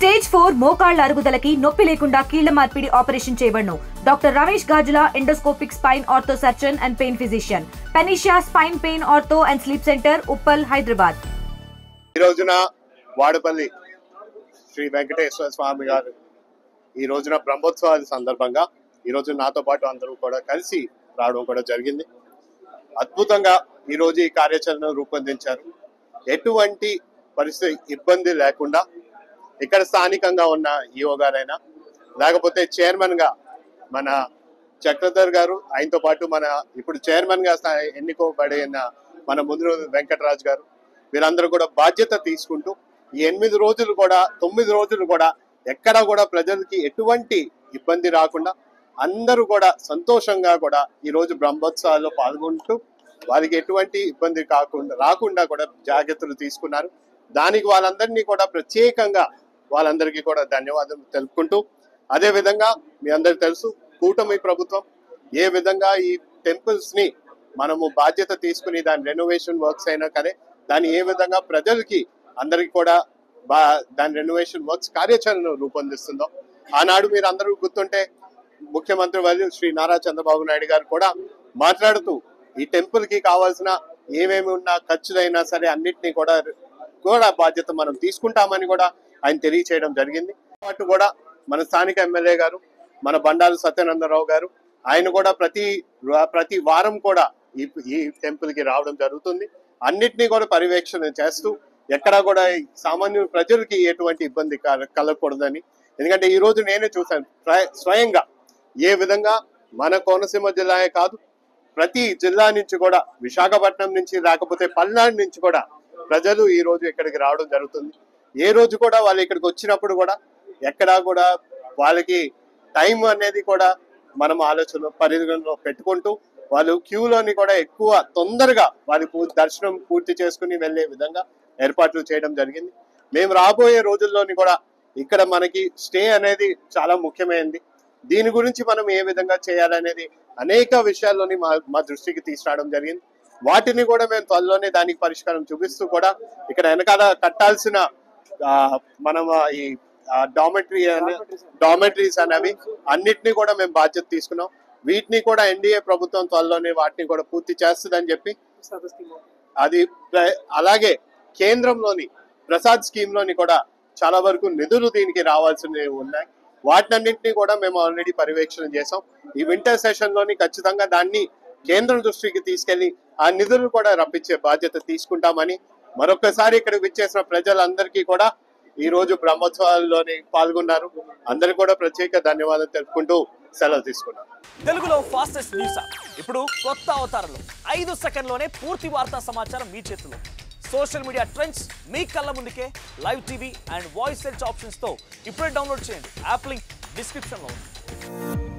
Stage 4 మోకాళ్ల అరుగుదలకి నొప్పి లేకుండా కీళ్ల మార్పిడి ఆపరేషన్ చేయబడును. Doctor Ramesh Gajula, endoscopic spine ortho surgeon and pain physician, పెనిషియా spine pain ortho and sleep centre, Uppal, Hyderabad. ఈ రోజున వాడపల్లి శ్రీ వెంకటేశ్వర స్వామి గారు ఈ రోజున బ్రహ్మోత్సవాల సందర్భంగా ఈ రోజు నాతో పాటు అందరూ కూడా కలిసి రావడం కూడా జరిగింది. అద్భుతంగా ఈ రోజు ఈ కార్యాచరణ రూపొందించారు. ఎటువంటి పరిస్థితి ఇబ్బంది లేకుండా ఇక్కడ స్థానికంగా ఉన్న ఈఓ గారైనా లేకపోతే చైర్మన్ గా మన చక్రధర్ గారు, ఆయనతో పాటు మన ఇప్పుడు చైర్మన్ గా ఎన్నుకోబడిన మన ముందు వెంకటరాజ్ గారు, వీరందరూ కూడా బాధ్యత తీసుకుంటూ ఈ 8 రోజులు కూడా 9 రోజులు కూడా ఎక్కడా కూడా ప్రజలకి ఎటువంటి ఇబ్బంది రాకుండా అందరూ కూడా సంతోషంగా కూడా ఈ రోజు బ్రహ్మోత్సవాల్లో పాల్గొంటూ వారికి ఎటువంటి ఇబ్బంది రాకుండా కూడా జాగ్రత్తలు తీసుకున్నారు. దానికి వాళ్ళందరినీ కూడా ప్రత్యేకంగా వాళ్ళందరికీ కూడా ధన్యవాదాలు తెలుపుకుంటూ, అదే విధంగా మీ అందరికి తెలుసు కూటమి ప్రభుత్వం ఏ విధంగా ఈ టెంపుల్స్ ని మనము బాధ్యత తీసుకుని దాని రెనోవేషన్ వర్క్స్ అయినా కానీ దాన్ని ఏ విధంగా ప్రజలకి అందరికి కూడా దాని రెనోవేషన్ వర్క్స్ కార్యాచరణ రూపొందిస్తుందో, ఆనాడు మీరు అందరూ గుర్తుంటే ముఖ్యమంత్రి వర్యులు శ్రీ నారా చంద్రబాబు నాయుడు గారు కూడా మాట్లాడుతూ ఈ టెంపుల్ కి కావాల్సిన ఏమేమి ఉన్నా ఖర్చులైనా సరే అన్నిటినీ కూడా బాధ్యత మనం తీసుకుంటామని కూడా ఆయన తెలియచేయడం జరిగింది. పాటు కూడా మన స్థానిక ఎమ్మెల్యే గారు మన బండారు సత్యానందరావు గారు ఆయన కూడా ప్రతి వారం కూడా ఈ టెంపుల్ కి రావడం జరుగుతుంది. అన్నిటినీ కూడా పర్యవేక్షణ చేస్తూ ఎక్కడా కూడా సామాన్య ప్రజలకి ఎటువంటి ఇబ్బంది కలగకూడదని, ఎందుకంటే ఈ రోజు నేనే చూశాను స్వయంగా ఏ విధంగా మన కోనసీమ జిల్లాయే కాదు ప్రతి జిల్లా నుంచి కూడా విశాఖపట్నం నుంచి లేకపోతే పల్నాడు నుంచి కూడా ప్రజలు ఈ రోజు ఇక్కడికి రావడం జరుగుతుంది. ఏ రోజు కూడా వాళ్ళు ఇక్కడికి వచ్చినప్పుడు కూడా ఎక్కడా కూడా వాళ్ళకి టైం అనేది కూడా మనం ఆలోచన పరిగణలో పెట్టుకుంటూ వాళ్ళు క్యూలోని కూడా ఎక్కువ తొందరగా వాళ్ళ దర్శనం పూర్తి చేసుకుని వెళ్లే విధంగా ఏర్పాట్లు చేయడం జరిగింది. మేము రాబోయే రోజుల్లోని కూడా ఇక్కడ మనకి స్టే అనేది చాలా ముఖ్యమైనది. దీని గురించి మనం ఏ విధంగా చేయాలనేది అనేక విషయాల్లోని మా దృష్టికి తీసుకురావడం జరిగింది. వాటిని కూడా మేము త్వరలోనే దానికి పరిష్కారం చూపిస్తూ కూడా ఇక్కడ వెనకాల కట్టాల్సిన మనం ఈ డామెటరీస్ అనేవి అన్నిటినీ కూడా మేము బాధ్యత తీసుకున్నాం. వీటిని కూడా ఎన్డీఏ ప్రభుత్వం త్వరలోనే వాటిని కూడా పూర్తి చేస్తుందని చెప్పి, అది అలాగే కేంద్రంలోని ప్రసాద్ స్కీమ్ లోని కూడా చాలా వరకు నిధులు దీనికి రావాల్సినవి ఉన్నాయి. వాటినన్నింటినీ కూడా మేము ఆల్రెడీ పర్యవేక్షణ చేసాం. ఈ వింటర్ సెషన్ లోని ఖచ్చితంగా దాన్ని కేంద్రం దృష్టికి తీసుకెళ్లి ఆ నిధులు కూడా రప్పించే బాధ్యత తీసుకుంటామని మరొకసారి ఇక్కడ విచ్చేసిన ప్రజలందరికీ కూడా ఈ రోజు బ్రహ్మోత్సవాల్లోని పాల్గొన్నారు. అందరికి కూడా ప్రత్యేక ధన్యవాదాలు తెలుపుకుంటూ సెలవు తీసుకున్నాం. తెలుగులో ఫాస్టెస్ట్ న్యూస్ ఇప్పుడు కొత్త అవతారంలో 5 సెకండ్లోనే పూర్తి వార్తా సమాచారం మీ చేతిలో. సోషల్ మీడియా ట్రెండ్స్ మీ కళ్ళ ముందుకే live TV and voice search options తో ఇప్పుడే డౌన్లోడ్ చేయండి. యాప్ లింక్ డిస్క్రిప్షన్ లో ఉంది.